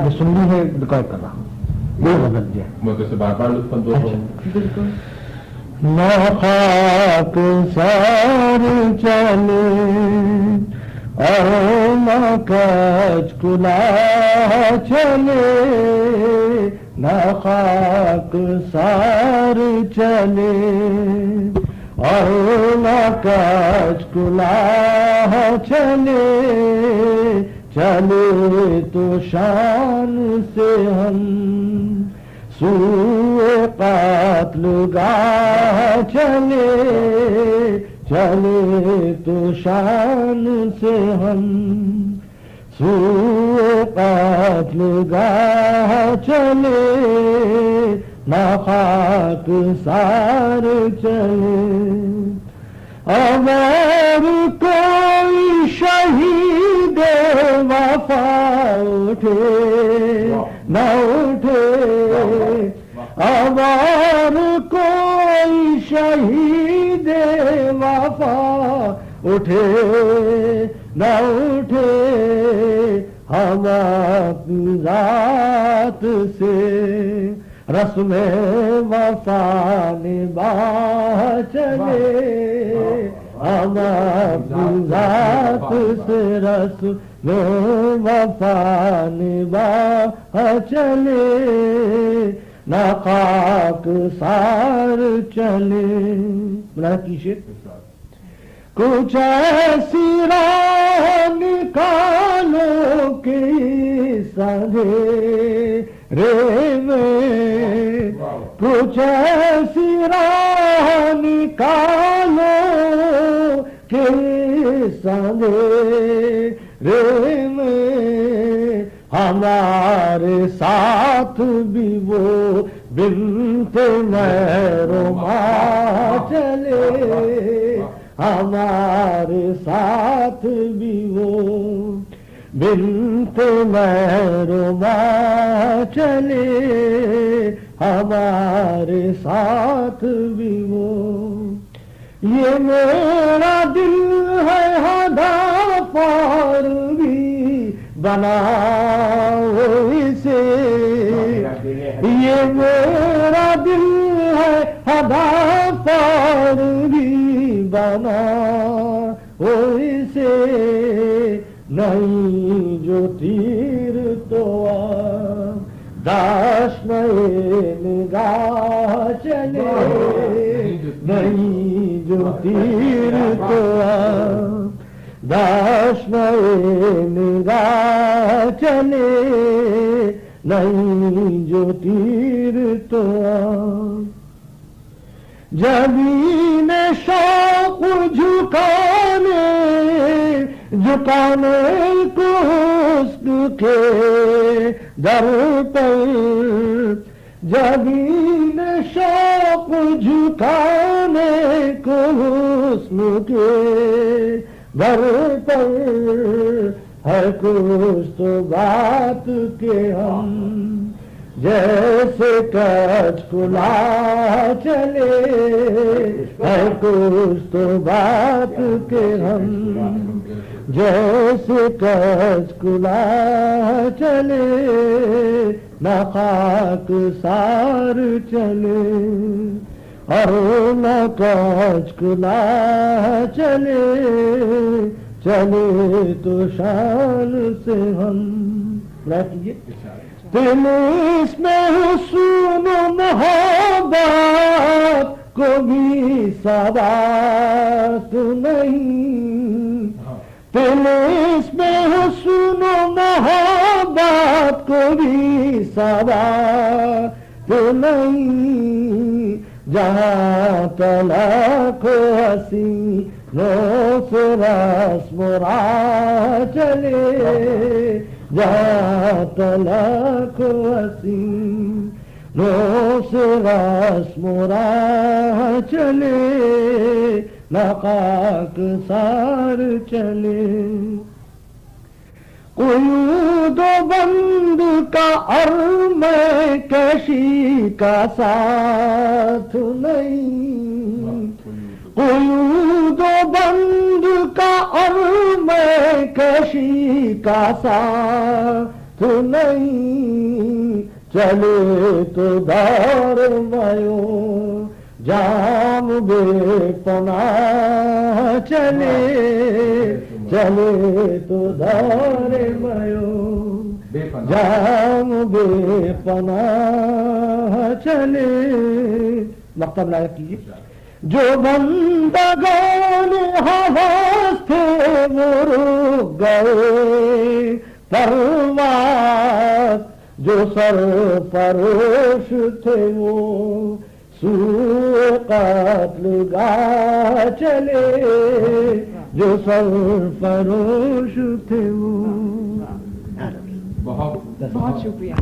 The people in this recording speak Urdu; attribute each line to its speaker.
Speaker 1: یہ سنی ہے ریکارڈ کر رہا ہوں یہ غزل جو ہے
Speaker 2: میں کیسے بار بار لطف اندوز ہوں
Speaker 1: بالکل نہ خاک سار چلے اور نہ کچ کلا چلے نہ خاک سار چلے اور نہ کچ کلا چلے چلے تو شان سے ہم سوئے قاتل گاہ چلے چلے تو شان سے ہم سوئے قاتل گاہ چلے نہ خاک سار چلے اگر کوئی شہید وفا اٹھے نہ اٹھے اگر کوئی شہید وفا اٹھے نہ اٹھے ہم اپنی ذات سے رسم وفا نبھا چلے ہم اپنی ذات سے رسم وفا نبھا چلے نہ خاک سار چلے بنا کیجیے کچھ ایسی راہ نکالو کہ سندھیرے میں کچھ ایسی راہ نکالو کہ سندھیرے میں ہمارے ساتھ بھی وہ بنت مہرما چلے ہمارے ساتھ بھی وہ بنت مہرما چلے ہمارے ساتھ بھی وہ یہ میرا دل ہے ہدا پار بھی بناؤ اسے یہ میرا دل ہے ہدا پار بھی بناؤ اسے نہیں جو تیر تو داشت نگاہ چلے نہیں جو تیر تو داشت نگاہ چلے نہیں جو تیر تو جبین شوق جھکانے کو حسن کے در پر جبین شوق جھکانے کو حسن کے در پر ہے کچھ تو بات کے ہم جیسے کچھ کلا چلے ہے کچھ تو بات کے ہم جیسے کچھ کلا چلے نہ خاک سار چلے اور نہ کچھ کلا چلے چلے تو شان سے ہم کیجیے دل اس میں حسن و محبت کو بھی ثبات نہیں دل اس میں حسن و محبت کو بھی ثبات نہیں جہاں تلک حسینوں سے رسم راہ چلے جہاں تلک حسینوں سے رسم راہ چلے نہ خاک سار چلے قیود و بند کا اور میں کشی کا ساتھ نہیں قیود و بند کا اور میں کشی کا ساتھ تو نہیں چلے تو دار میوں جام بے پناہ چلے چلے تو دار میوں جام بے پناہ چلے. مقطع ملائق کیجیے. جو بندگان حواس تھے وہ رک گئے پرواز، جو سرفروش تھے وہ سوئے قتل گاہ چلے، جو سرفروش تھے وہ.
Speaker 2: بہت شکریہ.